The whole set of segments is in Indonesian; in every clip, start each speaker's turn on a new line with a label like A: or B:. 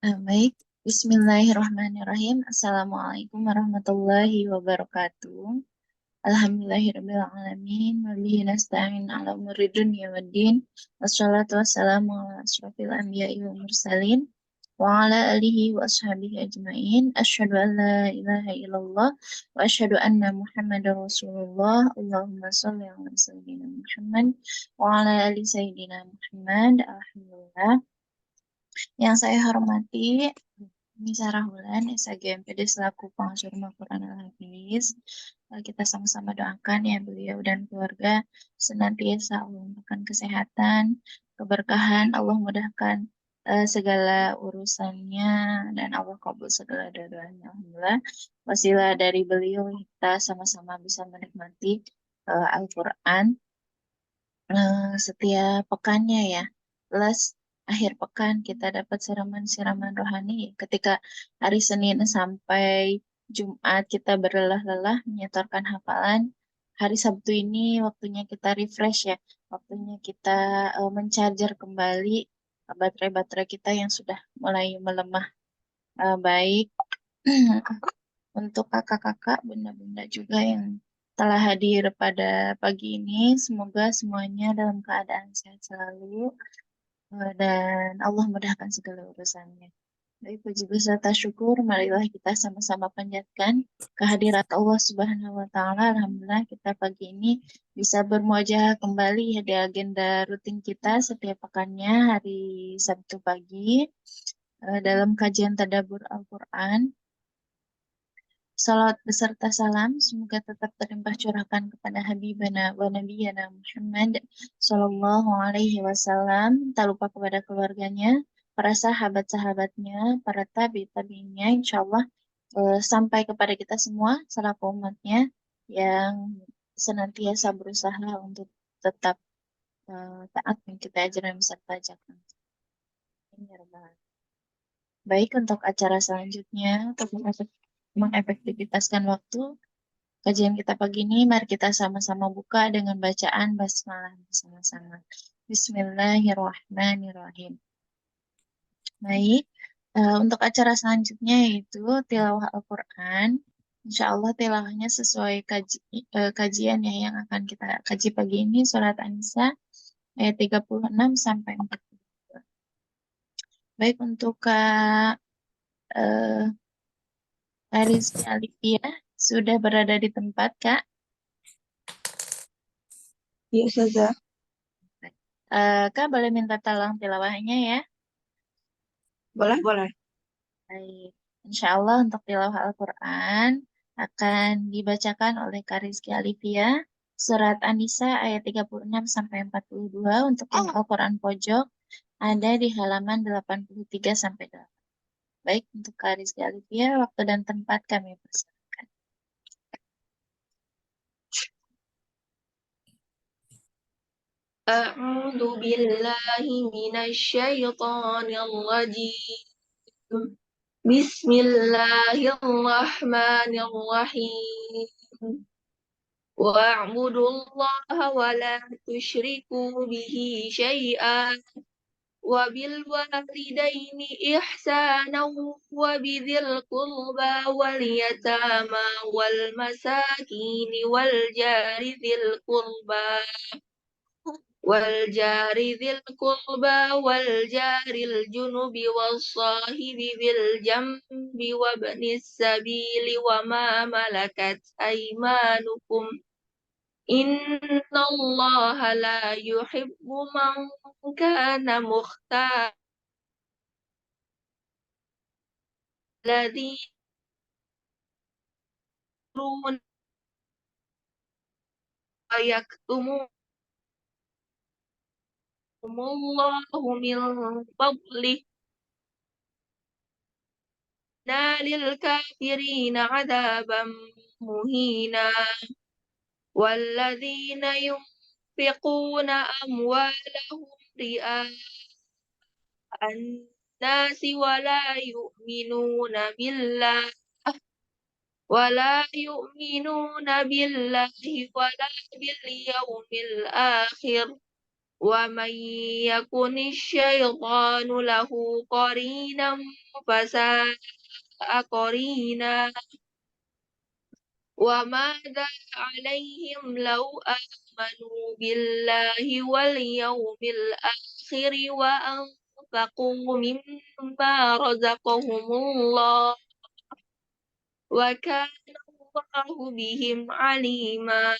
A: Baik, Bismillahirrahmanirrahim. Assalamualaikum warahmatullahi wabarakatuh. Alhamdulillahirabbil alamin wa bihi nasta'in ala umuri dunya waddin. Wassalatu wassalamu ala asyrofil anbiya'i wal mursalin wa ala alihi wa ashabihi ajmain. Asyhadu an la ilaha illallah wa asyhadu anna Muhammadar Rasulullah. Allahumma shalli ala sayyidina Muhammad wa ala ali sayyidina Muhammad. Alhamdulillah. Yang saya hormati, Nisa Rahulan, SAGMPD selaku pengasuh Rumah Quran Al-Hafiz. Kita sama-sama doakan ya beliau dan keluarga senantiasa Allah memberikan kesehatan, keberkahan, Allah mudahkan segala urusannya dan Allah kabul segala doa-doanya. Alhamdulillah, wasilah dari beliau kita sama-sama bisa menikmati Al-Quran setiap pekannya ya. Plus akhir pekan kita dapat siraman-siraman rohani ketika hari Senin sampai Jumat kita berlelah-lelah menyetorkan hafalan. Hari Sabtu ini waktunya kita refresh ya. Waktunya kita mencarger kembali baterai-baterai kita yang sudah mulai melemah baik. Untuk kakak-kakak, bunda-bunda juga yang telah hadir pada pagi ini, semoga semuanya dalam keadaan sehat selalu dan Allah mudahkan segala urusannya. Baik, puji beserta syukur, marilah kita sama-sama panjatkan kehadirat Allah Subhanahu wa Ta'ala. Alhamdulillah, kita pagi ini bisa bermuajah kembali ya di agenda rutin kita setiap pekannya hari Sabtu pagi dalam kajian tadabbur Al-Quran. Salawat beserta salam semoga tetap terlimpah curahkan kepada Habibana wa Nabiyana Muhammad Sallallahu Alaihi Wasallam. Tak lupa kepada keluarganya, para sahabat-sahabatnya, para tabi-tabiinnya, insya Allah sampai kepada kita semua selaku umatnya yang senantiasa berusaha untuk tetap taat mengikuti ajaran beserta ajakan. Ini ya Rabbal Alamin. Baik, untuk acara selanjutnya, untuk mengefektivitaskan waktu, kajian kita pagi ini, mari kita sama-sama buka dengan bacaan basmalah bersama-sama. Bismillahirrahmanirrahim. Baik, untuk acara selanjutnya yaitu tilawah Al-Quran. Insya Allah tilawahnya sesuai kajian ya yang akan kita kaji pagi ini, surat An-Nisa ayat 36 sampai 42. Baik, untuk Kak Rizky Alifia sudah berada di tempat, Kak.
B: Ya, Ustazah.
A: Kak boleh minta tolong tilawahnya ya.
B: Boleh, boleh.
A: Baik. Insya Allah untuk tilawah Al-Quran akan dibacakan oleh Kak Rizky Alifia surat An-Nisa ayat 36 sampai 42 untuk yang Al-Quran pojok ada di halaman 83 sampai 8. Baik, untuk Kak Rizky Alifia, waktu dan tempat kami persilakan.
B: أعوذ بالله من الشيطان الرجيم بسم الله الرحمن الرحيم واعبدوا الله ولا تشركوا به شيئا وبالوالدين إحسانا وبذي القربى واليتامى والمساكين والجار ذي القربى والجار الجنب والصاحب بالجنب وابن السبيل وما ملكت أيمانكم إن الله لا يحب من كان مختالا الذين يكفرون ويكتمون الله من فضله للكافرين عذابا مهينا والذين ينفقون أموالهم رئاء الناس ولا يؤمنون بالله ولا باليوم الآخر ومن يكن الشيطان له قرينا فساء قرينا وماذا عليهم لو آمنوا بالله واليوم الآخر وأنفقوا مما رزقهم الله وكان الله بهم عليما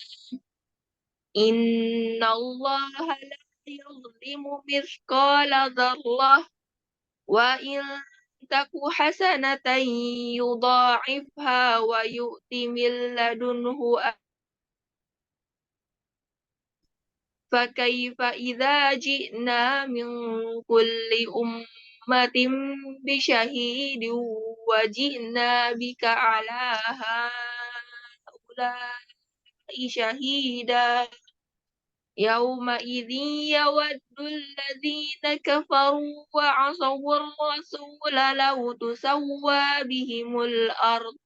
B: إن الله لا يظلم مثقال ذرة وإن تك حسنة يضاعفها ويؤت من لدنه فكيف إذا جئنا من كل أمة بشهيد وجئنا بك على هؤلاء شهيدا يومئذ يود الذين كفروا وعصوا الرسول لو تسوى بهم الأرض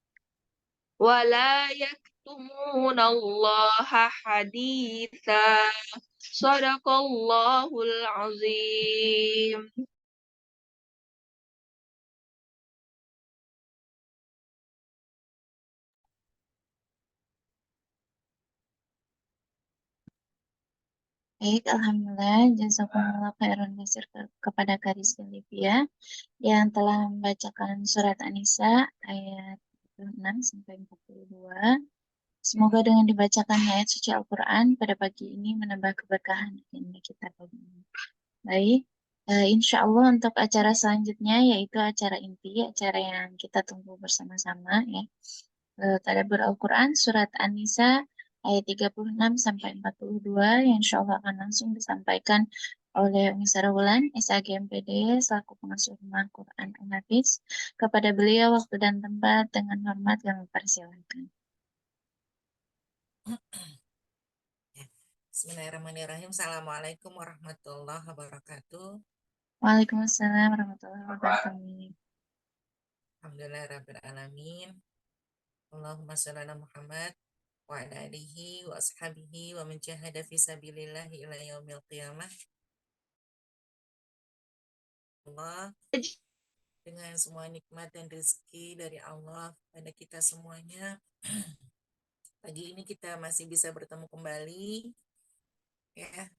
B: ولا يكتمون الله حديثا صدق الله العظيم.
A: Baik, Alhamdulillah, jazakumullah khairan kasir kepada Kak Rizky Olivia yang telah membacakan surat An-Nisa ayat 46 sampai 42. Semoga dengan dibacakannya ayat suci Al-Quran pada pagi ini menambah keberkahan ini kita pagi ini. Baik, insya Allah untuk acara selanjutnya yaitu acara inti, acara yang kita tunggu bersama-sama ya. Tadabbur Al-Quran Surat An-Nisa ayat 36 sampai 42 yang insya Allah akan langsung disampaikan oleh Umi Sarawulan, SAG MPD, selaku pengasuh Rumah Quran Al-Hafiz. Kepada beliau waktu dan tempat dengan hormat kami persilakan.
C: Bismillahirrahmanirrahim. Assalamualaikum warahmatullahi wabarakatuh.
A: Waalaikumsalam warahmatullahi wabarakatuh.
C: Alhamdulillah alamin. Allahumma shalli ala Muhammad wa ala alihi wa ashabihi wa man jahada fi sabilillah ila yaumil qiyamah. Allah, dengan semua nikmat dan rezeki dari Allah pada kita semuanya. Pagi ini kita masih bisa bertemu kembali ya.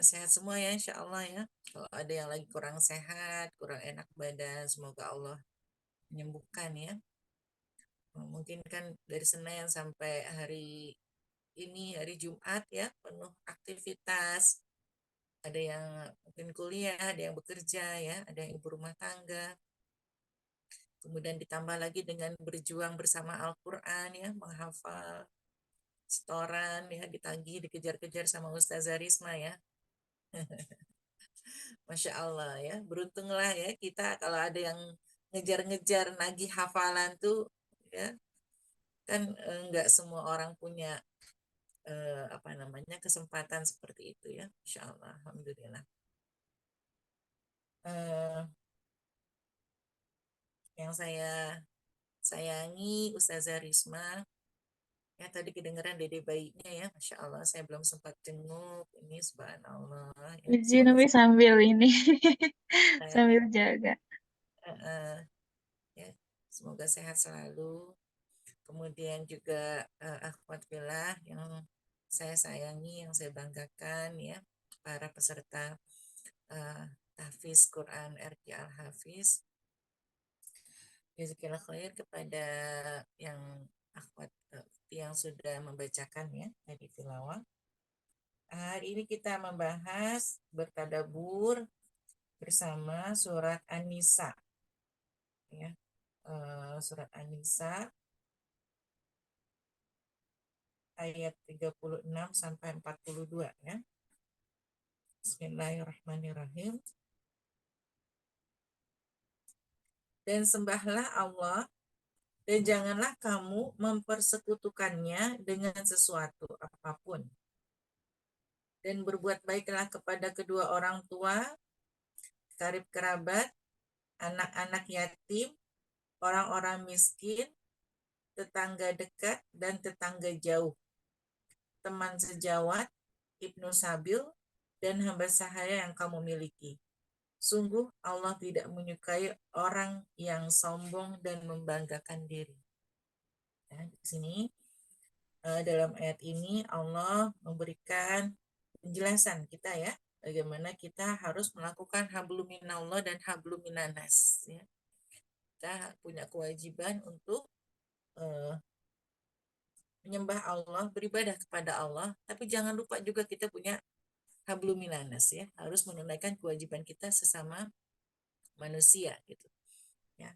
C: Sehat semua ya, insya Allah ya. Kalau ada yang lagi kurang sehat, kurang enak badan, semoga Allah menyembuhkan ya. Mungkin kan dari Senin sampai hari ini, hari Jumat ya, penuh aktivitas. Ada yang mungkin kuliah, ada yang bekerja ya, ada yang ibu rumah tangga. Kemudian ditambah lagi dengan berjuang bersama Al-Quran ya, menghafal setoran ya, ditagih, dikejar-kejar sama Ustazah Risma ya. Masya Allah ya, beruntunglah ya kita kalau ada yang ngejar-ngejar nagih hafalan tuh ya, kan nggak semua orang punya apa namanya kesempatan seperti itu ya, Insya Allah, Alhamdulillah. Yang saya sayangi Ustazah Risma ya, tadi kedengeran dede bayinya ya, Masya Allah, saya belum sempat jenguk ini, subhanallah ya,
A: Uji
C: semoga
A: tapi sambil ini
C: saya
A: sambil jaga.
C: ya, semoga sehat selalu. Kemudian juga akhwat fillah yang saya sayangi, yang saya banggakan ya, para peserta tahfiz Quran RQ Al-Hafiz. Jazakallah khair kepada yang akhwat yang sudah membacakan ya tadi tilawah. Hari ini kita membahas bertadabur bersama surat An-Nisa ya. Surat An-Nisa ayat 36 sampai 42 ya. Bismillahirrahmanirrahim. Dan sembahlah Allah dan janganlah kamu mempersekutukannya dengan sesuatu apapun. Dan berbuat baiklah kepada kedua orang tua, karib kerabat, anak-anak yatim, orang-orang miskin, tetangga dekat dan tetangga jauh, teman sejawat, Ibnu Sabil, dan hamba sahaya yang kamu miliki. Sungguh Allah tidak menyukai orang yang sombong dan membanggakan diri. Nah, di sini dalam ayat ini Allah memberikan penjelasan kita ya, bagaimana kita harus melakukan hablum minallah dan hablum minanas. Ya. Kita punya kewajiban untuk menyembah Allah, beribadah kepada Allah, tapi jangan lupa juga kita punya hablum minanas ya, harus menunaikan kewajiban kita sesama manusia gitu. Ya.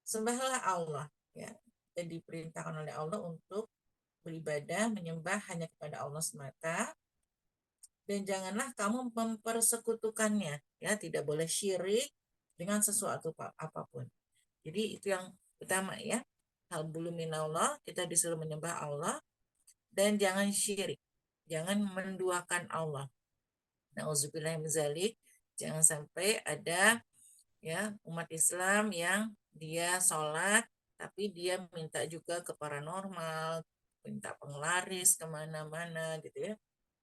C: Sembahlah Allah ya. Kita diperintahkan oleh Allah untuk beribadah, menyembah hanya kepada Allah semata, dan janganlah kamu mempersekutukannya ya, tidak boleh syirik dengan sesuatu apapun. Jadi itu yang utama ya, hal bulu minallah, kita disuruh menyembah Allah dan jangan syirik, jangan menduakan Allah. Nauzubillah min zalik, jangan sampai ada ya umat Islam yang dia sholat tapi dia minta juga ke paranormal, minta penglaris kemana-mana gitu ya,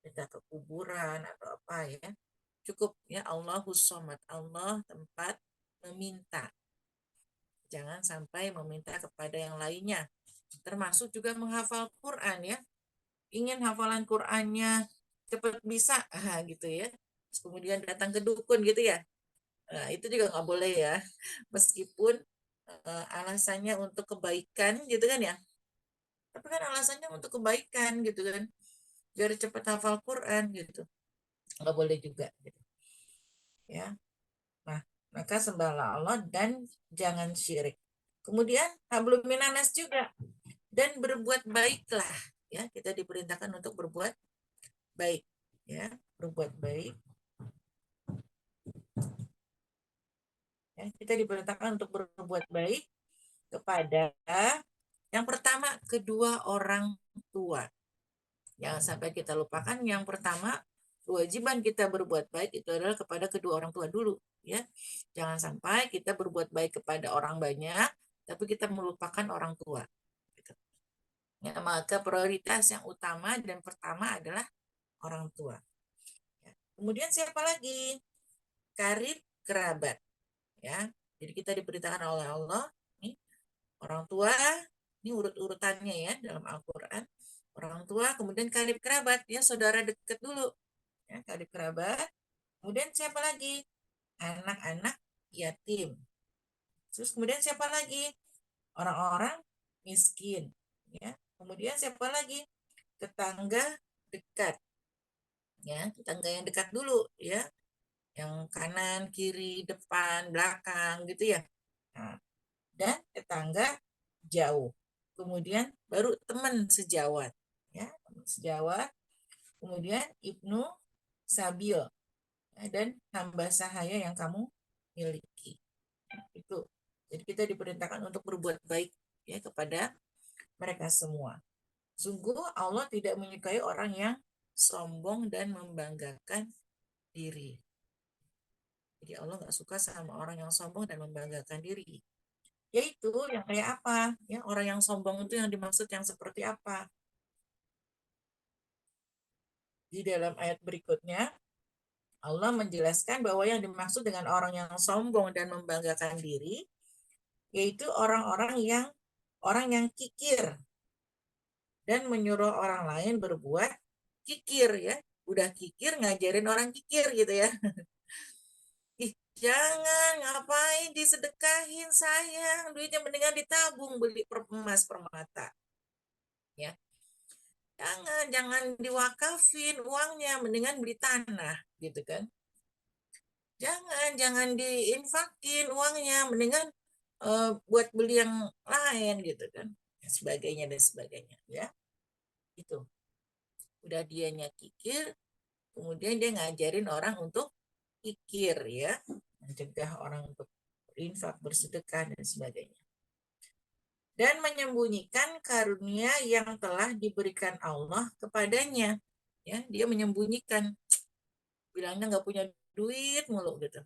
C: minta ke kuburan atau apa ya. Cukup ya Allahus Somad, Allah tempat meminta. Jangan sampai meminta kepada yang lainnya. Termasuk juga menghafal Quran ya. Ingin hafalan Qurannya cepat bisa gitu ya. Kemudian datang ke dukun gitu ya. Nah, itu juga nggak boleh ya. Meskipun alasannya untuk kebaikan gitu kan ya. Tapi kan alasannya untuk kebaikan gitu kan. Biar cepat hafal Quran gitu. Nggak boleh juga gitu. Ya. Nah, maka sembahlah Allah dan jangan syirik. Kemudian hablum minanas juga, dan berbuat baiklah ya, kita diperintahkan untuk berbuat baik ya, berbuat baik ya, kita diperintahkan untuk berbuat baik kepada yang pertama kedua orang tua. Jangan sampai kita lupakan yang pertama, kewajiban kita berbuat baik itu adalah kepada kedua orang tua dulu ya. Jangan sampai kita berbuat baik kepada orang banyak tapi kita melupakan orang tua gitu. Ya, maka prioritas yang utama dan pertama adalah orang tua. Ya. Kemudian siapa lagi? Karib kerabat. Ya, jadi kita diperintahkan oleh Allah, nih, orang tua, ini urut-urutannya ya dalam Al-Quran. Orang tua, kemudian karib kerabat, ya saudara dekat dulu. Ya, karib kerabat. Kemudian siapa lagi? Anak-anak yatim. Terus kemudian siapa lagi? Orang-orang miskin. Ya. Kemudian siapa lagi? Tetangga dekat. Ya, tetangga yang dekat dulu ya. Yang kanan, kiri, depan, belakang gitu ya. Nah, dan tetangga jauh. Kemudian baru teman sejawat. Ya, teman sejawat. Kemudian Ibnu Sabil. Ya, dan hamba sahaya yang kamu miliki. Itu. Jadi kita diperintahkan untuk berbuat baik ya kepada mereka semua. Sungguh Allah tidak menyukai orang yang sombong dan membanggakan diri. Jadi Allah nggak suka sama orang yang sombong dan membanggakan diri. Yaitu yang kayak apa? Ya, orang yang sombong itu yang dimaksud yang seperti apa? Di dalam ayat berikutnya, Allah menjelaskan bahwa yang dimaksud dengan orang yang sombong dan membanggakan diri, yaitu orang yang kikir dan menyuruh orang lain berbuat kikir ya. Udah kikir ngajarin orang kikir gitu ya. Ih, jangan ngapain disedekahin sayang, duitnya mendingan ditabung beli emas permata. Ya. Jangan diwakafin uangnya, mendingan beli tanah gitu kan. Jangan diinfakin uangnya, mendingan buat beli yang lain gitu kan. Dan sebagainya dan sebagainya ya. Itu. Udah dianya kikir, kemudian dia ngajarin orang untuk kikir ya, mencegah orang untuk berinfak, bersedekah dan sebagainya. Dan menyembunyikan karunia yang telah diberikan Allah kepadanya. Ya, dia menyembunyikan, bilangnya nggak punya duit mulu gitu.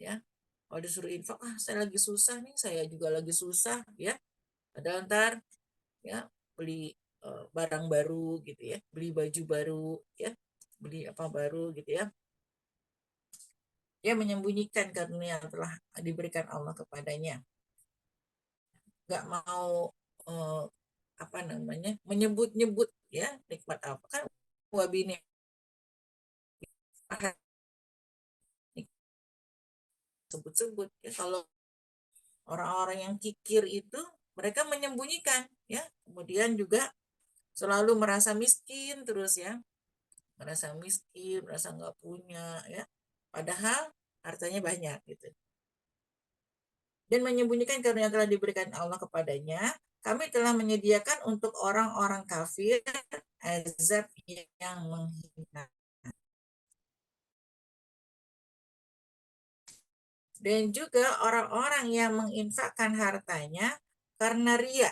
C: Ya, kalau disuruh infak, saya lagi susah nih, saya juga lagi susah ya. Padahal ntar ya beli barang baru gitu ya, beli baju baru ya. beli apa baru gitu ya. Dia menyembunyikan karunia yang telah diberikan Allah kepadanya. Nggak mau apa namanya menyebut-nyebut ya nikmat apa kan wabini sebut-sebut ya. Kalau orang-orang yang kikir itu mereka menyembunyikan ya, kemudian juga selalu merasa miskin terus ya, merasa miskin, merasa nggak punya ya, padahal hartanya banyak gitu. Dan menyembunyikan karunia yang telah diberikan Allah kepadanya, kami telah menyediakan untuk orang-orang kafir azab yang menghina. Dan juga orang-orang yang menginfakkan hartanya karena ria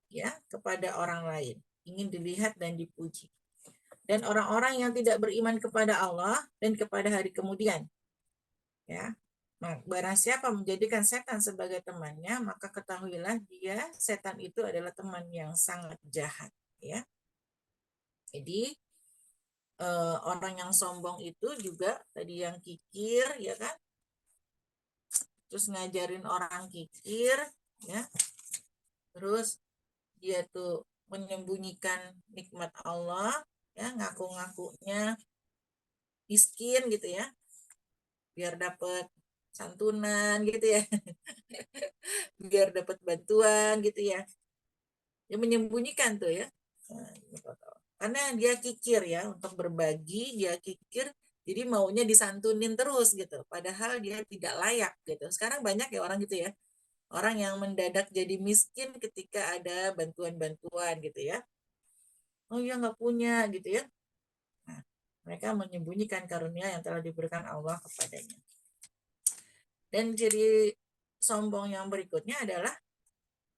C: ya kepada orang lain, ingin dilihat dan dipuji. Dan orang-orang yang tidak beriman kepada Allah dan kepada hari kemudian. Ya. Barang siapa menjadikan setan sebagai temannya, maka ketahuilah dia setan itu adalah teman yang sangat jahat, ya. Jadi orang yang sombong itu juga tadi yang kikir, ya kan? Terus ngajarin orang kikir, ya. Terus dia tuh menyembunyikan nikmat Allah, ya, ngaku-ngakunya miskin gitu ya, biar dapat santunan gitu ya, biar dapat bantuan gitu ya. Dia menyembunyikan tuh ya. Nah, karena dia kikir ya untuk berbagi, dia kikir jadi maunya disantunin terus gitu. Padahal dia tidak layak gitu. Sekarang banyak ya orang gitu ya. Orang yang mendadak jadi miskin ketika ada bantuan-bantuan gitu ya. Oh ya nggak punya gitu ya. Nah, mereka menyembunyikan karunia yang telah diberikan Allah kepadanya. Dan jadi sombong yang berikutnya adalah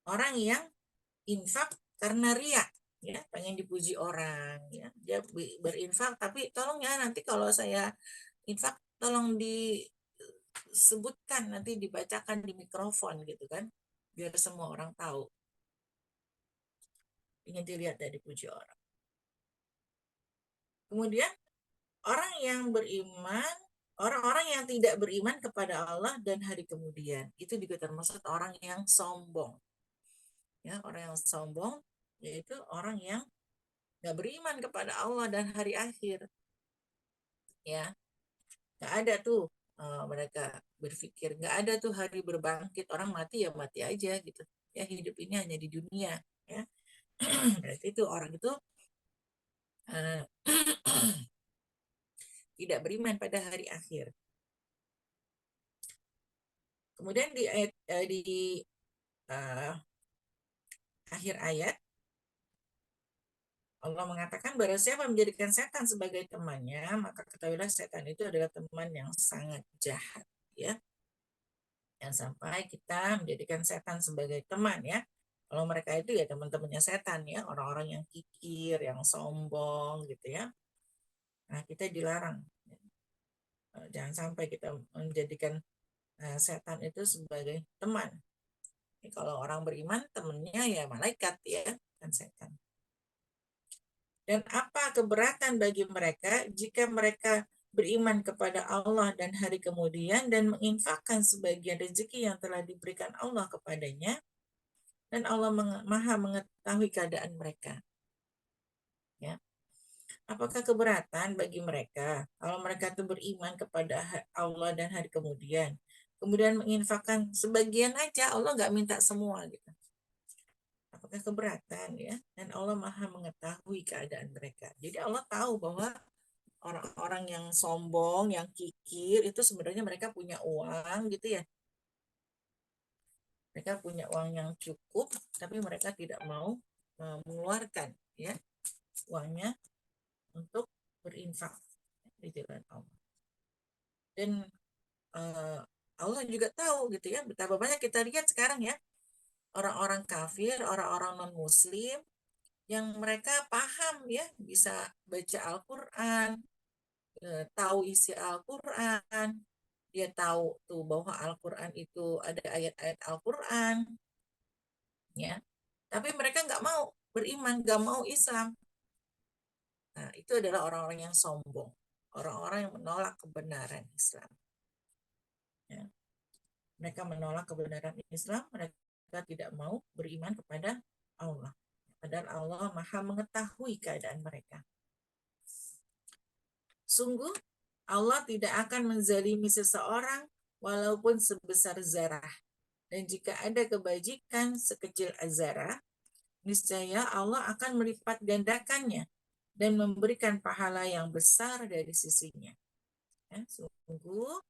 C: orang yang infak karena ria, ya, pengen dipuji orang, ya. Dia berinfak tapi tolong ya nanti kalau saya infak tolong disebutkan, nanti dibacakan di mikrofon gitu kan, biar semua orang tahu. Ingin dilihat dan dipuji orang. Kemudian orang yang beriman, orang-orang yang tidak beriman kepada Allah dan hari kemudian, itu juga termasuk orang yang sombong. Ya, orang yang sombong yaitu orang yang nggak beriman kepada Allah dan hari akhir. Ya, nggak ada tuh mereka berpikir nggak ada tuh hari berbangkit, orang mati ya mati aja gitu. Ya, hidup ini hanya di dunia. Ya, berarti itu orang itu uh, tidak beriman pada hari akhir. Kemudian di ayat di uh, akhir ayat Allah mengatakan barang siapa menjadikan setan sebagai temannya, maka ketahuilah setan itu adalah teman yang sangat jahat, ya. Yang sampai kita menjadikan setan sebagai teman ya. Kalau mereka itu ya teman-temannya setan ya, orang-orang yang kikir, yang sombong gitu ya. Nah, kita dilarang. Jangan sampai kita menjadikan setan itu sebagai teman. Kalau orang beriman, temannya ya malaikat ya, kan setan. Dan apa keberatan bagi mereka jika mereka beriman kepada Allah dan hari kemudian dan menginfakkan sebagian rezeki yang telah diberikan Allah kepadanya, dan Allah maha mengetahui keadaan mereka. Ya. Apakah keberatan bagi mereka kalau mereka itu beriman kepada Allah dan hari kemudian menginfakkan sebagian aja, Allah nggak minta semua gitu. Apakah keberatan ya? Dan Allah maha mengetahui keadaan mereka. Jadi Allah tahu bahwa orang-orang yang sombong, yang kikir itu sebenarnya mereka punya uang gitu ya. Mereka punya uang yang cukup, tapi mereka tidak mau mengeluarkan ya uangnya untuk berinfak di jalan Allah. Dan Allah juga tahu gitu ya betapa banyak kita lihat sekarang ya orang-orang kafir, orang-orang non muslim yang mereka paham ya, bisa baca Al-Qur'an, tahu isi Al-Qur'an, dia tahu tuh bahwa Al-Qur'an itu ada ayat-ayat Al-Qur'an ya. Tapi mereka nggak mau beriman, nggak mau Islam. Nah, itu adalah orang-orang yang sombong. orang-orang yang menolak kebenaran Islam. Ya. Mereka menolak kebenaran Islam, mereka tidak mau beriman kepada Allah. Padahal Allah Maha mengetahui keadaan mereka. Sungguh, Allah tidak akan menzalimi seseorang walaupun sebesar zarah. Dan jika ada kebajikan sekecil zarah, niscaya Allah akan melipat gandakannya dan memberikan pahala yang besar dari sisinya. Ya, sungguh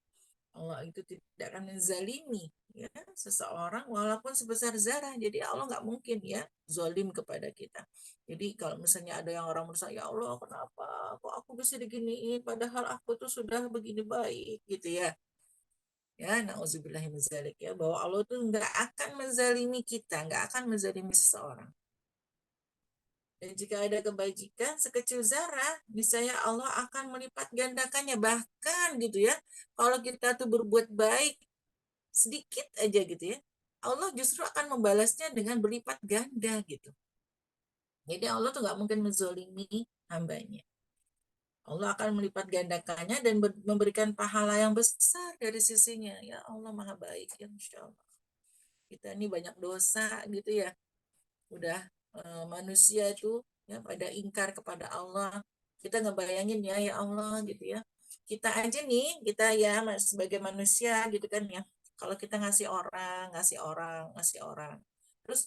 C: Allah itu tidak akan menzalimi ya seseorang walaupun sebesar zarah. Jadi Allah nggak mungkin ya zalim kepada kita. Jadi kalau misalnya ada yang orang merasa, ya Allah kenapa kok aku bisa diginiin padahal aku tuh sudah begini baik gitu ya. Ya, nauzubillahi min dzalik ya, bahwa Allah tuh nggak akan menzalimi kita, nggak akan menzalimi seseorang. Dan jika ada kebajikan sekecil zarah, niscaya Allah akan melipat gandakannya. Bahkan gitu ya, kalau kita tuh berbuat baik sedikit aja gitu ya, Allah justru akan membalasnya dengan berlipat ganda gitu. Jadi Allah tuh nggak mungkin menzolimi hambanya. Allah akan melipat gandakannya dan memberikan pahala yang besar dari sisinya. Ya Allah Maha baik ya, Masya Allah. Kita ini banyak dosa gitu ya. Udah manusia itu ya pada ingkar kepada Allah. Kita ngebayangin ya Allah gitu ya. Kita aja nih, kita ya sebagai manusia gitu kan ya. Kalau kita ngasih orang. Terus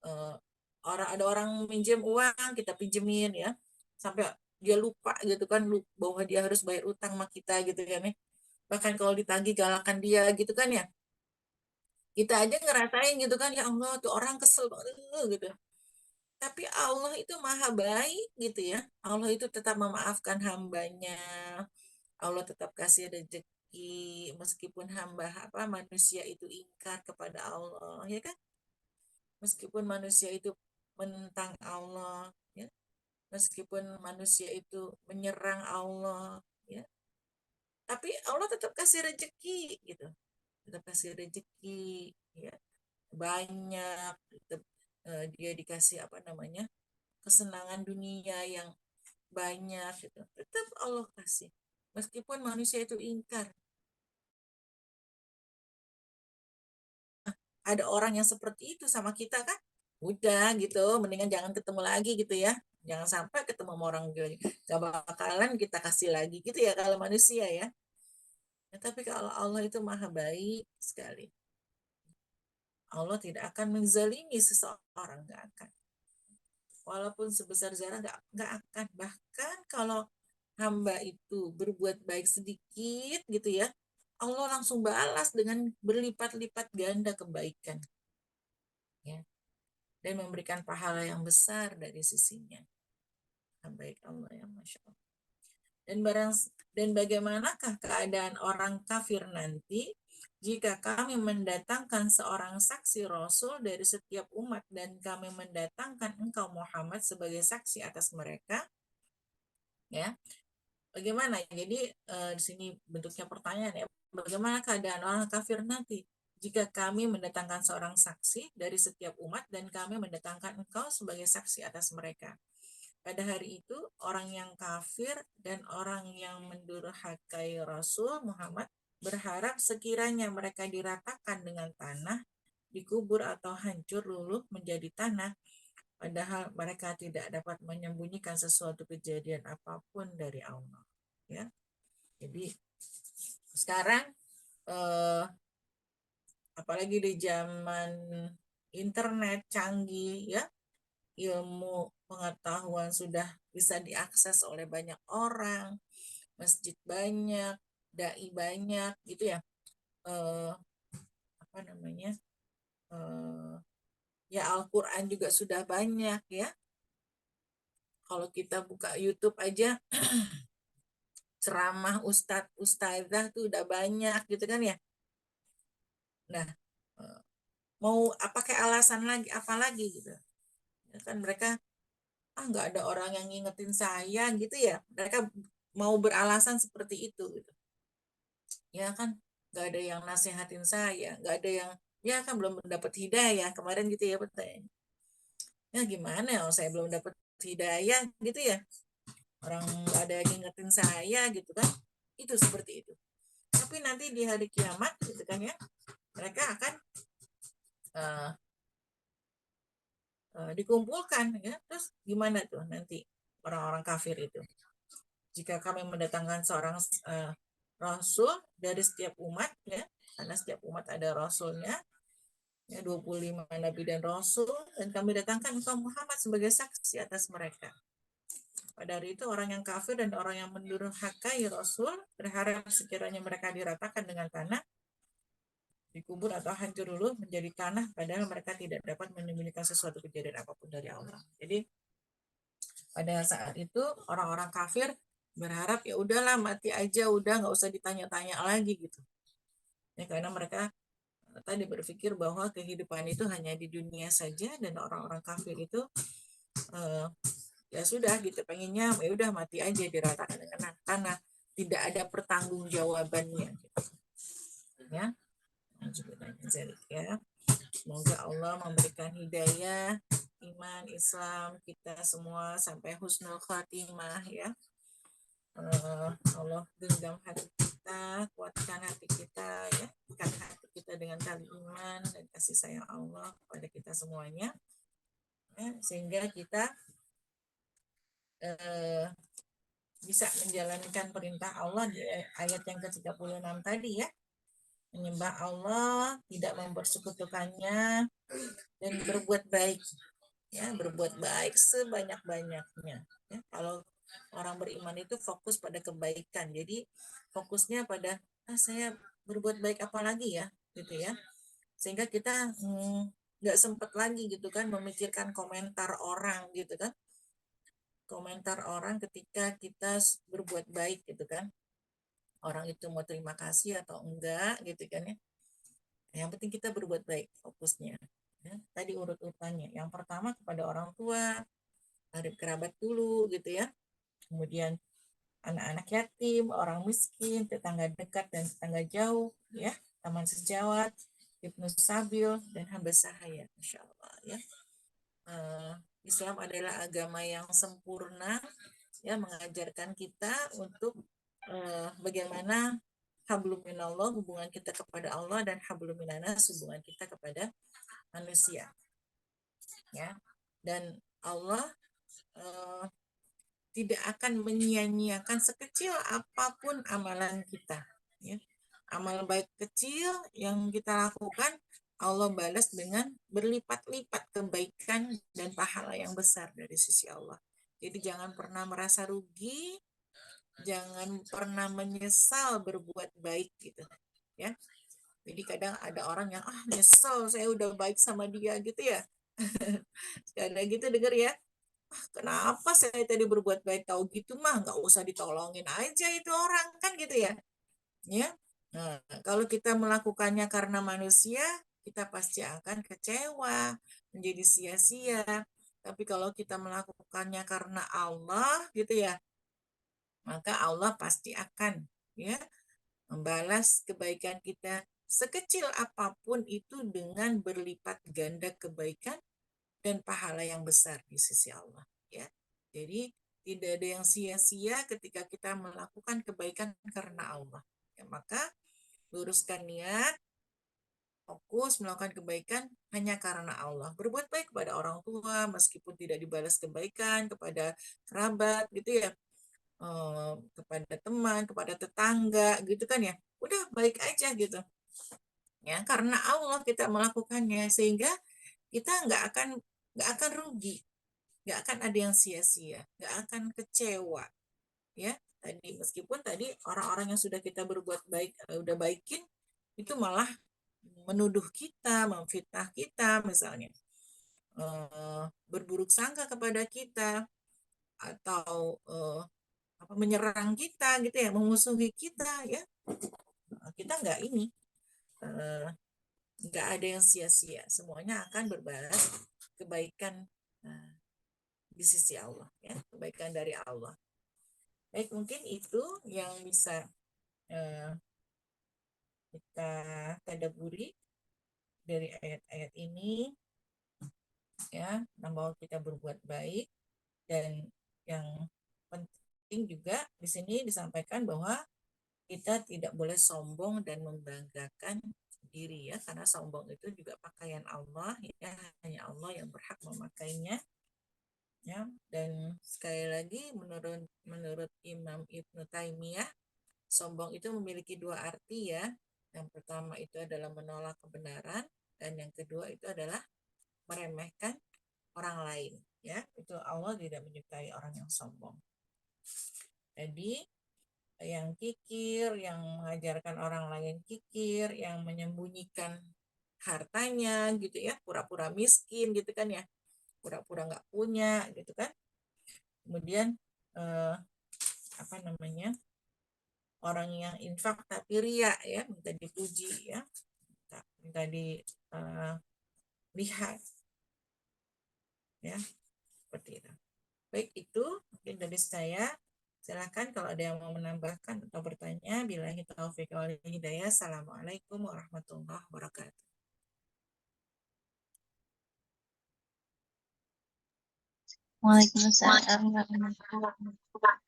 C: eh, ada orang minjem uang, kita pinjemin ya. Sampai dia lupa gitu kan bahwa dia harus bayar utang sama kita gitu kan ya. Bahkan kalau ditagih galakan dia gitu kan ya. Kita aja ngerasain gitu kan, ya Allah tuh orang kesel banget gitu. Tapi Allah itu maha baik gitu ya. Allah itu tetap memaafkan hambanya. Allah tetap kasih rezeki meskipun hamba apa manusia itu ingkar kepada Allah ya kan. Meskipun manusia itu menentang Allah ya. Meskipun manusia itu menyerang Allah ya. Tapi Allah tetap kasih rezeki gitu. Tetap kasih rezeki ya. Banyak tetap dia dikasih apa namanya? Kesenangan dunia yang banyak gitu. Tetap Allah kasih. Meskipun manusia itu ingkar. Ada orang yang seperti itu sama kita kan? Udah gitu, mendingan jangan ketemu lagi gitu ya. Jangan sampai ketemu sama orang gitu. Gak bakalan kita kasih lagi gitu ya kalau manusia ya. Ya, tapi kalau Allah itu maha baik sekali. Allah tidak akan menzalimi seseorang, nggak akan. Walaupun sebesar zarah nggak akan. Bahkan kalau hamba itu berbuat baik sedikit gitu ya, Allah langsung balas dengan berlipat-lipat ganda kebaikan ya, dan memberikan pahala yang besar dari sisinya. Baik Allah ya, Masya Allah. Dan bagaimanakah keadaan orang kafir nanti jika kami mendatangkan seorang saksi Rasul dari setiap umat dan kami mendatangkan engkau Muhammad sebagai saksi atas mereka ya. Bagaimana? Jadi di sini bentuknya pertanyaan ya. Bagaimana keadaan orang kafir nanti jika kami mendatangkan seorang saksi dari setiap umat dan kami mendatangkan engkau sebagai saksi atas mereka? Pada hari itu orang yang kafir dan orang yang mendurhakai Rasul Muhammad berharap sekiranya mereka diratakan dengan tanah, dikubur atau hancur luluh menjadi tanah, padahal mereka tidak dapat menyembunyikan sesuatu kejadian apapun dari Allah. Ya, jadi sekarang apalagi di zaman internet canggih ya, ilmu pengetahuan sudah bisa diakses oleh banyak orang, masjid banyak, dai banyak gitu ya. Apa namanya? Ya Al-Qur'an juga sudah banyak ya. Kalau kita buka YouTube aja ceramah ustadz ustadzah tuh udah banyak gitu kan ya. Nah, mau pakai alasan lagi apa lagi gitu. Ya kan mereka nggak ada orang yang ngingetin saya gitu ya. Mereka mau beralasan seperti itu gitu. Ya kan nggak ada yang nasihatin saya, nggak ada yang ya kan belum mendapat hidayah kemarin gitu ya pertanyaan. Ya gimana ya saya belum dapat hidayah gitu ya. orang nggak ada yang ngingetin saya gitu kan, itu seperti itu. Tapi nanti di hari kiamat gitu kan ya, mereka akan uh, dikumpulkan ya. Terus gimana tuh nanti orang-orang kafir itu? Jika kami mendatangkan seorang rasul dari setiap umat ya, karena setiap umat ada rasulnya, ya 25 nabi dan rasul, dan kami datangkan engkau Muhammad sebagai saksi atas mereka. Pada hari itu orang yang kafir dan orang yang mendurhakai rasul berharap sekiranya mereka diratakan dengan tanah, dikubur atau hancur dulu menjadi tanah, padahal mereka tidak dapat menyembunyikan sesuatu kejadian apapun dari Allah. Jadi pada saat itu orang-orang kafir berharap ya udahlah mati aja, udah nggak usah ditanya-tanya lagi gitu ya, karena mereka tadi berpikir bahwa kehidupan itu hanya di dunia saja, dan orang-orang kafir itu eh, ya sudah gitu, pengennya ya udah mati aja diratakan dengan tanah, tidak ada pertanggungjawabannya gitu. Ya, ya. Semoga Allah memberikan hidayah, iman, Islam kita semua sampai husnul khatimah ya. Allah genggam hati kita, kuatkan hati kita ya, ikat hati kita dengan tali iman dan kasih sayang Allah kepada kita semuanya ya, sehingga kita bisa menjalankan perintah Allah di ayat yang ke-36 tadi ya, menyembah Allah, tidak mempersekutukannya, dan berbuat baik ya, berbuat baik sebanyak-banyaknya ya. Kalau orang beriman itu fokus pada kebaikan, jadi fokusnya pada saya berbuat baik apa lagi ya gitu ya, sehingga kita nggak sempat lagi gitu kan memikirkan komentar orang gitu kan, komentar orang ketika kita berbuat baik gitu kan, orang itu mau terima kasih atau enggak gitu kan ya, yang penting kita berbuat baik fokusnya ya. Tadi urut-urutannya, yang pertama kepada orang tua, karib kerabat dulu gitu ya, kemudian anak-anak yatim, orang miskin, tetangga dekat dan tetangga jauh ya, teman sejawat, ibnu sabil, dan hamba sahaya. Masya Allah ya. Islam adalah agama yang sempurna ya, mengajarkan kita untuk bagaimana hablum minallah, hubungan kita kepada Allah, dan hablum minanas, hubungan kita kepada manusia ya. Dan Allah tidak akan menyia-nyiakan sekecil apapun amalan kita ya. Amal baik kecil yang kita lakukan, Allah balas dengan berlipat-lipat kebaikan dan pahala yang besar dari sisi Allah. Jadi jangan pernah merasa rugi, jangan pernah menyesal berbuat baik gitu ya. Jadi kadang ada orang yang nyesel saya udah baik sama dia gitu ya. Kadang gitu denger ya, kenapa saya tadi berbuat baik, tahu gitu mah nggak usah ditolongin aja itu orang kan gitu ya. Ya. Nah, kalau kita melakukannya karena manusia, kita pasti akan kecewa, menjadi sia-sia. Tapi kalau kita melakukannya karena Allah gitu ya, maka Allah pasti akan ya membalas kebaikan kita sekecil apapun itu dengan berlipat ganda kebaikan dan pahala yang besar di sisi Allah ya. Jadi tidak ada yang sia-sia ketika kita melakukan kebaikan karena Allah ya, maka luruskan niat, fokus melakukan kebaikan hanya karena Allah. Berbuat baik kepada orang tua meskipun tidak dibalas kebaikan, kepada kerabat gitu ya, kepada teman, kepada tetangga gitu kan ya, udah baik aja gitu ya, karena Allah kita melakukannya, sehingga kita nggak akan rugi, nggak akan ada yang sia-sia, nggak akan kecewa ya. Tadi meskipun tadi orang-orang yang sudah kita berbuat baik, udah baikin, itu malah menuduh kita, memfitnah kita misalnya, berburuk sangka kepada kita, atau menyerang kita gitu ya, memusuhi kita ya, kita eh, nggak ada yang sia-sia, semuanya akan berbalas kebaikan di sisi Allah ya, kebaikan dari Allah. Baik, mungkin itu yang bisa kita tadaburi dari ayat-ayat ini ya, bahwa kita berbuat baik, dan yang penting juga di sini disampaikan bahwa kita tidak boleh sombong dan membanggakan diri ya, karena sombong itu juga pakaian Allah ya, hanya Allah yang berhak memakainya ya. Dan sekali lagi menurut Imam Ibnu Taimiyah, sombong itu memiliki dua arti ya. Yang pertama itu adalah menolak kebenaran, dan yang kedua itu adalah meremehkan orang lain ya. Itu Allah tidak menyukai orang yang sombong. Jadi yang kikir, yang mengajarkan orang lain kikir, yang menyembunyikan hartanya gitu ya, pura-pura miskin gitu kan ya, pura-pura nggak punya gitu kan. Kemudian eh, apa namanya, orang yang infak tapi ria ya, minta dipuji ya, minta dilihat ya, seperti itu. Baik, itu mungkin dari saya. Silakan kalau ada yang mau menambahkan atau bertanya. Billahi taufiq wal hidayah. Assalamualaikum warahmatullahi wabarakatuh.
A: Waalaikumsalam warahmatullahi wabarakatuh.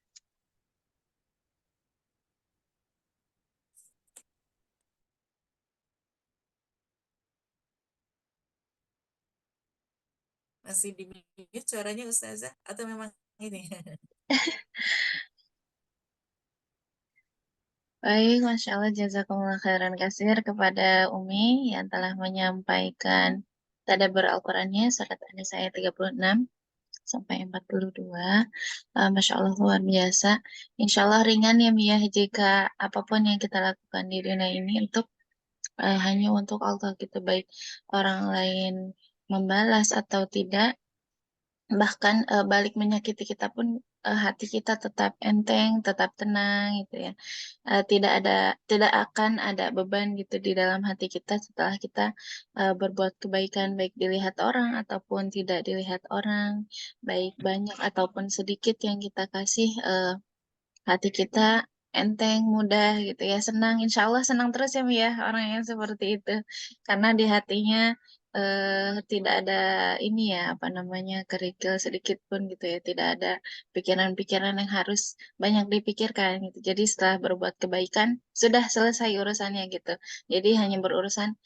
C: Masih di mute suaranya Ustazah atau memang ini?
A: Baik, Masya Allah, jazakumullah khairan kasir kepada Umi yang telah menyampaikan tadabbur Al-Qurannya surat An-Nisa ayat 36 sampai 42. Masya Allah, luar biasa. Insya Allah ringan ya Mia, jika apapun yang kita lakukan di dunia ini hanya untuk Allah gitu, baik orang lain membalas atau tidak, bahkan balik menyakiti kita pun hati kita tetap enteng, tetap tenang gitu ya. Tidak akan ada beban gitu di dalam hati kita setelah kita berbuat kebaikan, baik dilihat orang ataupun tidak dilihat orang, baik banyak ataupun sedikit yang kita kasih, hati kita enteng, mudah gitu ya, senang. Insya Allah senang terus ya Mi ya, orang yang seperti itu. Karena di hatinya tidak ada ini ya, apa namanya, kerikil sedikit pun gitu ya. Tidak ada pikiran-pikiran yang harus banyak dipikirkan gitu. Jadi setelah berbuat kebaikan, sudah selesai urusannya gitu. Jadi hanya berurusan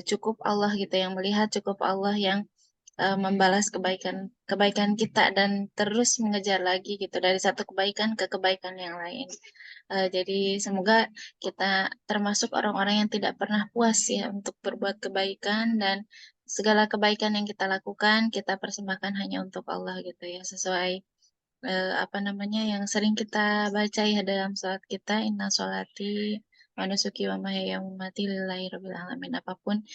A: cukup Allah gitu yang melihat, cukup Allah yang membalas kebaikan kebaikan kita dan terus mengejar lagi gitu dari satu kebaikan ke kebaikan yang lain. Jadi semoga kita termasuk orang-orang yang tidak pernah puas ya untuk berbuat kebaikan, dan segala kebaikan yang kita lakukan kita persembahkan hanya untuk Allah gitu ya, sesuai apa namanya yang sering kita baca ya dalam sholat kita, inna sholati wa nusuki wa mahyaya wa mamati lillahi rabbil alamin. Apapun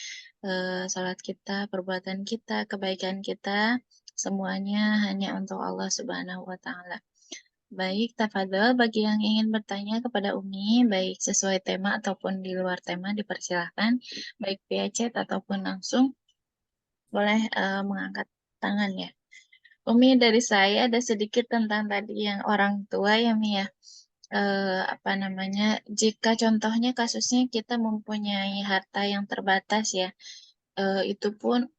A: salat kita, perbuatan kita, kebaikan kita, semuanya hanya untuk Allah Subhanahu wa Ta'ala. Baik, tafadhol bagi yang ingin bertanya kepada Umi, baik sesuai tema ataupun di luar tema, dipersilahkan, baik via chat ataupun langsung, boleh mengangkat tangan ya. Umi, dari saya ada sedikit tentang tadi yang orang tua ya, Mi ya. Apa namanya, jika contohnya kasusnya kita mempunyai harta yang terbatas ya, itu pun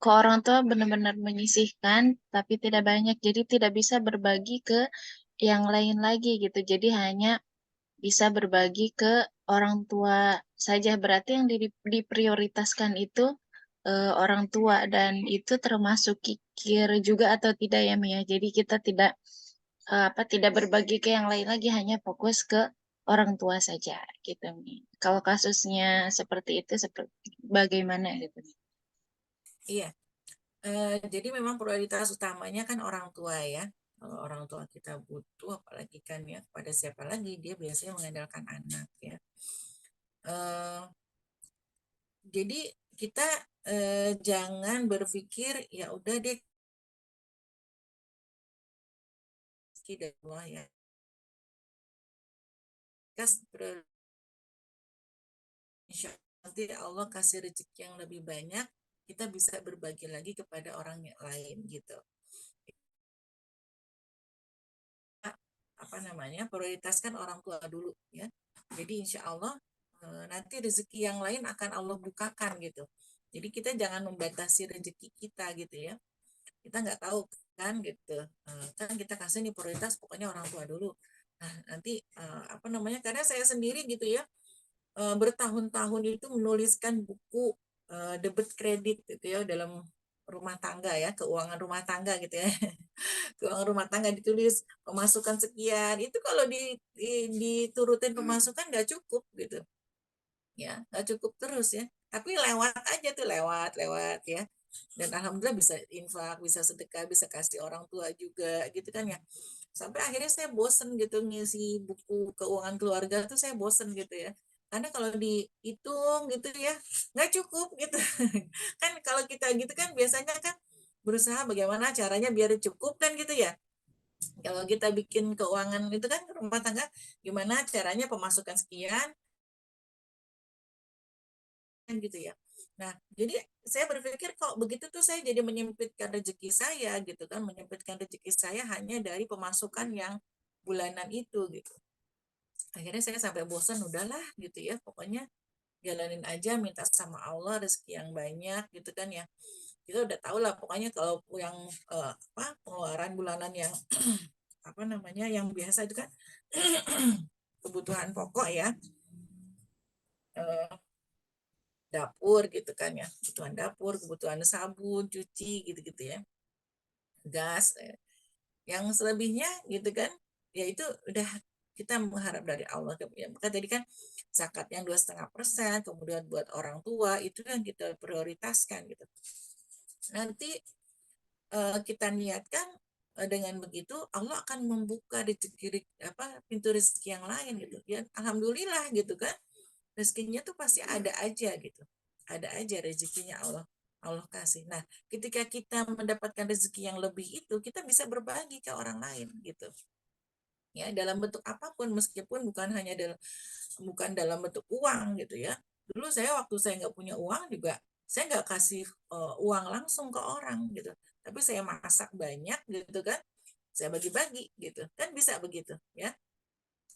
A: ke orang tua benar-benar menyisihkan, tapi tidak banyak. Jadi tidak bisa berbagi ke yang lain lagi gitu. Jadi hanya bisa berbagi ke orang tua saja. Berarti yang diprioritaskan itu orang tua, dan itu termasuk kikir juga atau tidak ya Mia. Jadi kita tidak berbagi ke yang lain lagi, hanya fokus ke orang tua saja gitu Mia. Kalau kasusnya seperti itu seperti bagaimana gitu.
C: Iya, jadi memang prioritas utamanya kan orang tua ya. Kalau orang tua kita butuh, apalagi kan ya, pada siapa lagi, dia biasanya mengandalkan anak ya. Eh, jadi kita jangan berpikir ya udah deh dari Allah ya. Insya Allah nanti Allah kasih rezeki yang lebih banyak, kita bisa berbagi lagi kepada orang yang lain gitu. Apa namanya, prioritaskan orang tua dulu ya. Jadi insya Allah nanti rezeki yang lain akan Allah bukakan gitu. Jadi kita jangan membatasi rezeki kita gitu ya. Kita nggak tahu kan gitu. Kan kita kasih nih prioritas pokoknya orang tua dulu. Nah, nanti apa namanya? Karena saya sendiri gitu ya, bertahun-tahun itu menuliskan buku debit kredit gitu ya dalam rumah tangga ya, keuangan rumah tangga gitu ya. Keuangan rumah tangga ditulis pemasukan sekian. Itu kalau diturutin pemasukan nggak cukup gitu. Ya, nggak cukup terus ya. Tapi lewat aja tuh, lewat ya. Dan alhamdulillah bisa infak, bisa sedekah, bisa kasih orang tua juga gitu kan ya. Sampai akhirnya saya bosen gitu ngisi buku keuangan keluarga tuh, saya bosen gitu ya. Karena kalau dihitung gitu ya nggak cukup gitu. Kan kalau kita gitu kan biasanya kan berusaha bagaimana caranya biar cukup kan gitu ya. Kalau kita bikin keuangan itu kan rumah tangga, gimana caranya pemasukan sekian kan gitu ya. Nah, jadi saya berpikir kok begitu tuh saya jadi menyempitkan rezeki saya gitu kan, menyempitkan rezeki saya hanya dari pemasukan yang bulanan itu gitu. Akhirnya saya sampai bosan, udahlah gitu ya, pokoknya jalanin aja, minta sama Allah rezeki yang banyak gitu kan ya. Kita udah tahu lah pokoknya kalau yang apa pengeluaran bulanan yang apa namanya yang biasa itu kan kebutuhan pokok ya, eh, dapur gitu kan ya, kebutuhan dapur, kebutuhan sabun, cuci gitu-gitu ya, gas, yang selebihnya gitu kan, ya itu udah kita mengharap dari Allah ya. Maka tadi kan zakat yang 2,5%, kemudian buat orang tua itu yang kita prioritaskan gitu. Nanti kita niatkan dengan begitu Allah akan membuka rezeki apa pintu rezeki yang lain gitu ya, alhamdulillah gitu kan, rezekinya tuh pasti ada aja gitu, ada aja rezekinya Allah, Allah kasih. Nah, ketika kita mendapatkan rezeki yang lebih itu, kita bisa berbagi ke orang lain gitu ya, dalam bentuk apapun, meskipun bukan dalam bentuk uang gitu ya. Dulu saya waktu saya nggak punya uang juga, saya nggak kasih uang langsung ke orang gitu, tapi saya masak banyak gitu kan, saya bagi-bagi gitu kan, bisa begitu ya.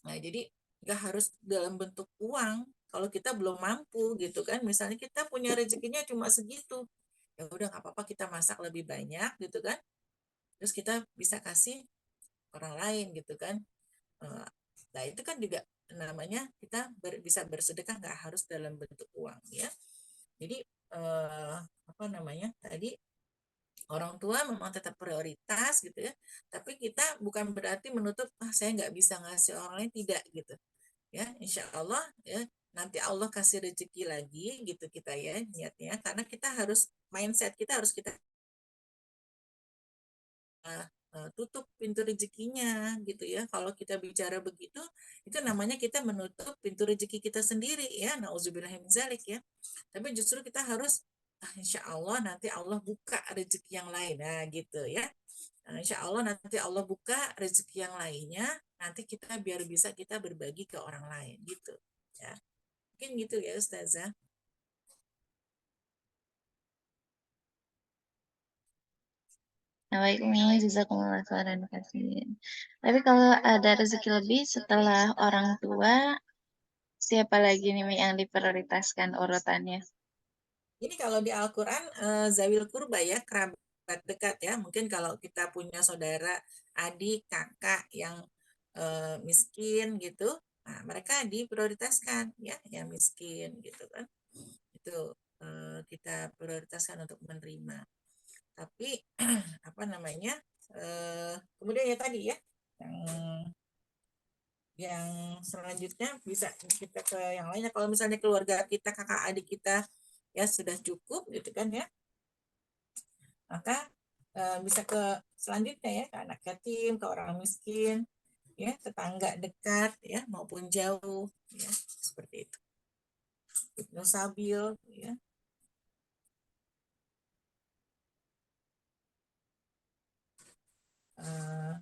C: Nah, jadi nggak harus dalam bentuk uang kalau kita belum mampu gitu kan, misalnya kita punya rezekinya cuma segitu, ya udah nggak apa-apa, kita masak lebih banyak gitu kan, terus kita bisa kasih orang lain gitu kan. Nah, itu kan juga namanya kita bisa bersedekah, nggak harus dalam bentuk uang ya. Jadi apa namanya tadi, orang tua memang tetap prioritas gitu ya, tapi kita bukan berarti menutup saya nggak bisa ngasih orang lain, tidak gitu ya. Insya Allah ya, nanti Allah kasih rezeki lagi gitu kita ya niatnya, karena kita harus mindset kita harus kita tutup pintu rezekinya gitu ya. Kalau kita bicara begitu, itu namanya kita menutup pintu rezeki kita sendiri ya. Nauzubillahiminzalik ya. Tapi justru kita harus insya Allah nanti Allah buka rezeki yang lain. Nah gitu ya. Insya Allah nanti Allah buka rezeki yang lainnya. Nanti kita biar bisa kita berbagi ke orang lain gitu ya. Mungkin gitu ya Ustazah.
A: Nah, baik Umi, jazakumullah khairan kasihin. Tapi kalau ada rezeki lebih setelah orang tua, siapa lagi nih Mi yang diprioritaskan urutannya?
C: Ini kalau di Al-Quran zawil kurba ya, kerabat dekat ya. Mungkin kalau kita punya saudara, adik, kakak yang miskin gitu, nah mereka diprioritaskan ya, yang miskin gitu kan. Itu kita prioritaskan untuk menerima. Tapi apa namanya? Kemudian ya tadi ya, yang yang selanjutnya bisa kita ke yang lainnya. Kalau misalnya keluarga kita, kakak adik kita ya sudah cukup gitu kan ya, maka bisa ke selanjutnya ya, ke anak yatim, ke orang miskin, ya tetangga dekat ya maupun jauh ya, seperti itu. Ibnu Sabil ya. Uh,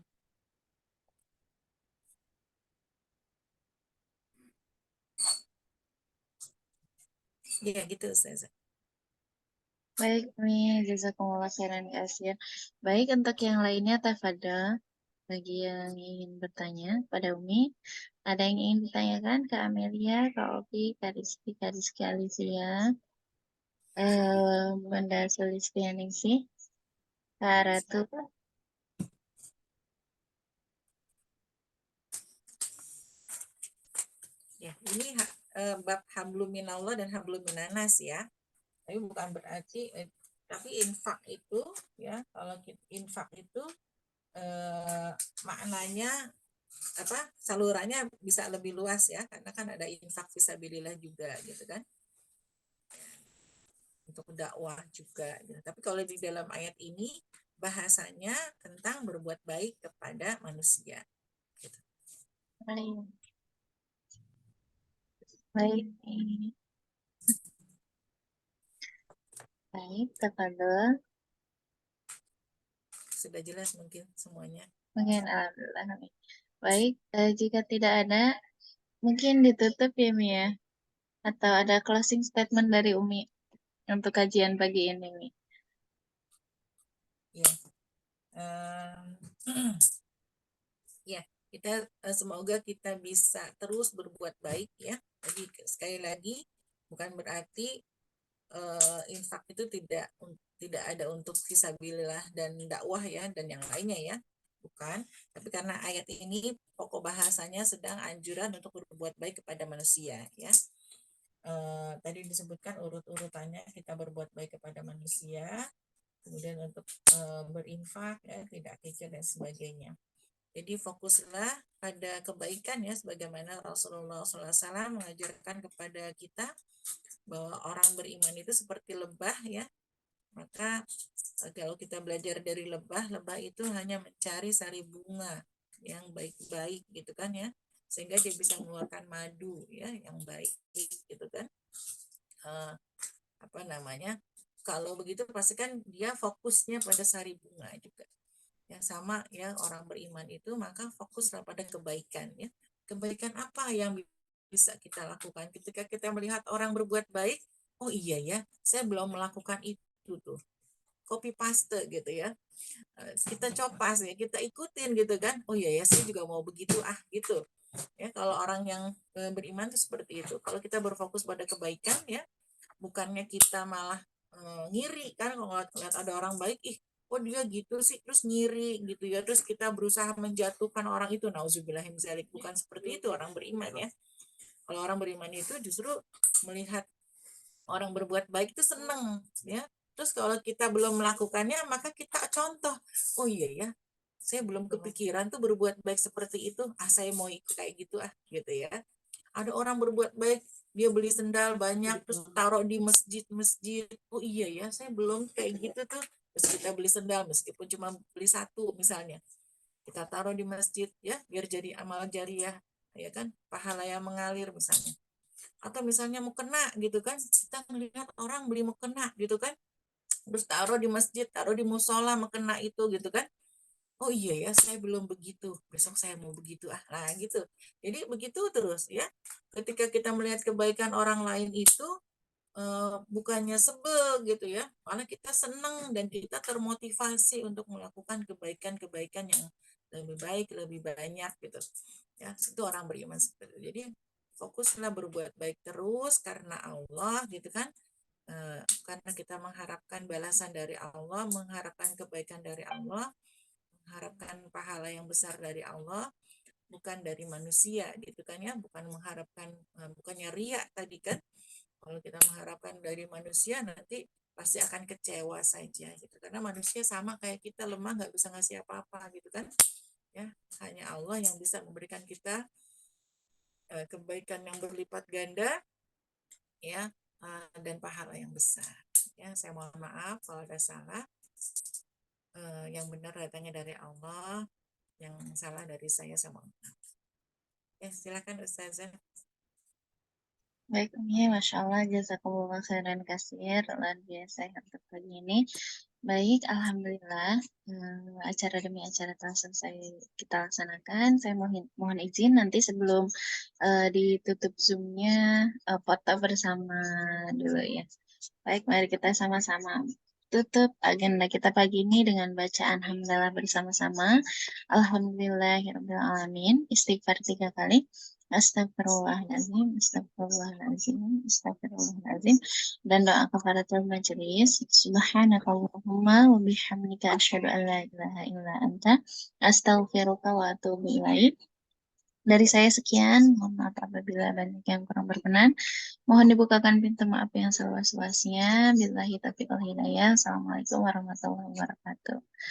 C: ya gitu Ustazah.
A: Baik Mi, jazakumullah khairan kasihin. Baik, untuk yang lainnya tafadhol. Bagi yang ingin bertanya pada Umi, ada yang ingin ditanyakan ke Amelia, Kak Opi, Kak Rizky, Kak Rizky Alicia, Bunda Sulistianingsih, Kak Ratu,
C: ini bab hablum minallah dan hablum minanas ya. Tapi bukan berarti tapi infak itu ya, kalau infak itu maknanya apa, salurannya bisa lebih luas ya, karena kan ada infak fisabilillah juga gitu kan, untuk dakwah juga gitu. Tapi kalau di dalam ayat ini bahasanya tentang berbuat baik kepada manusia gitu.
A: Baik. Baik. Baik, tafadhol.
C: Sudah jelas mungkin semuanya.
A: Mungkin alhamdulillah. Baik, jika tidak ada, mungkin ditutup ya Mi ya. Atau ada closing statement dari Umi untuk kajian pagi ini Mi.
C: Ya. Ya, kita semoga kita bisa terus berbuat baik ya. Jadi sekali lagi bukan berarti infak itu tidak ada untuk fisabilillah dan dakwah ya dan yang lainnya ya. Bukan, tapi karena ayat ini pokok bahasanya sedang anjuran untuk berbuat baik kepada manusia ya. Tadi disebutkan urut-urutannya, kita berbuat baik kepada manusia, kemudian untuk berinfak ya, tidak kikir dan sebagainya. Jadi fokuslah pada kebaikan ya, sebagaimana Rasulullah SAW mengajarkan kepada kita bahwa orang beriman itu seperti lebah ya. Maka kalau kita belajar dari lebah, lebah itu hanya mencari sari bunga yang baik-baik gitu kan ya, sehingga dia bisa mengeluarkan madu ya yang baik gitu kan. Apa namanya? Kalau begitu pasti kan dia fokusnya pada sari bunga juga. Yang sama ya, orang beriman itu maka fokuslah pada kebaikan ya. Kebaikan apa yang bisa kita lakukan ketika kita melihat orang berbuat baik? Oh iya ya, saya belum melakukan itu tuh. Copy paste gitu ya. Kita copas ya, kita ikutin gitu kan. Oh iya ya, saya juga mau begitu gitu. Ya, kalau orang yang beriman itu seperti itu. Kalau kita berfokus pada kebaikan ya, bukannya kita malah ngiri kan kalau ngeliat ada orang baik, kok dia gitu sih, terus ngiri gitu ya, terus kita berusaha menjatuhkan orang itu. Nauzubillahi min dzalik. Bukan seperti itu orang beriman ya. Kalau orang beriman itu justru melihat orang berbuat baik itu seneng ya. Terus kalau kita belum melakukannya maka kita contoh, oh iya ya, saya belum kepikiran tuh berbuat baik seperti itu, saya mau ikut kayak gitu gitu ya. Ada orang berbuat baik, dia beli sendal banyak terus taruh di masjid-masjid. Oh iya ya, saya belum kayak gitu tuh. Terus kita beli sendal meskipun cuma beli satu misalnya, kita taruh di masjid ya, biar jadi amal jariah ya kan, pahala yang mengalir misalnya. Atau misalnya mau kena gitu kan, kita melihat orang beli mau kena gitu kan, terus taruh di masjid, taruh di musola mau kena itu gitu kan. Oh iya ya, saya belum begitu, besok saya mau begitu nah gitu. Jadi begitu terus ya, ketika kita melihat kebaikan orang lain itu bukannya sebel gitu ya, malah kita senang dan kita termotivasi untuk melakukan kebaikan-kebaikan yang lebih baik, lebih banyak gitu ya. Itu orang beriman seperti itu. Jadi fokuslah berbuat baik terus karena Allah gitu kan. Karena kita mengharapkan balasan dari Allah, mengharapkan kebaikan dari Allah, mengharapkan pahala yang besar dari Allah, bukan dari manusia gitu kan ya, bukan mengharapkan bukannya riya tadi kan. Kalau kita mengharapkan dari manusia nanti pasti akan kecewa saja gitu, karena manusia sama kayak kita, lemah, nggak bisa ngasih apa-apa gitu kan ya. Hanya Allah yang bisa memberikan kita kebaikan yang berlipat ganda ya, dan pahala yang besar ya. Saya mohon maaf kalau ada salah. Yang benar datangnya dari Allah, yang salah dari saya mohon maaf. Ya, silakan Ustazah.
A: Baik Umi, Masya Allah, jazakumullah khairan kasir, luar biasa untuk pagi ini. Baik, alhamdulillah, acara demi acara telah selesai kita laksanakan. Saya mohon izin nanti sebelum ditutup Zoom-nya, foto bersama dulu ya. Baik, mari kita sama-sama tutup agenda kita pagi ini dengan bacaan hamdalah bersama-sama. Alhamdulillahirrahmanirrahim. Istighfar 3 kali. Astagfirullahaladzim, astagfirullahaladzim, astagfirullahaladzim. Dan doa kafaratul majelis. Subhanakallahumma wa bihamdika asyhadu an la ilaha illa anta astaghfiruka wa atubu ilaik. Dari saya sekian, mohon maaf apabila banyak yang kurang berkenan. Mohon dibukakan pintu maaf yang seluas-luasnya. Billahi taufiq wal hidayah. Assalamualaikum warahmatullahi wabarakatuh.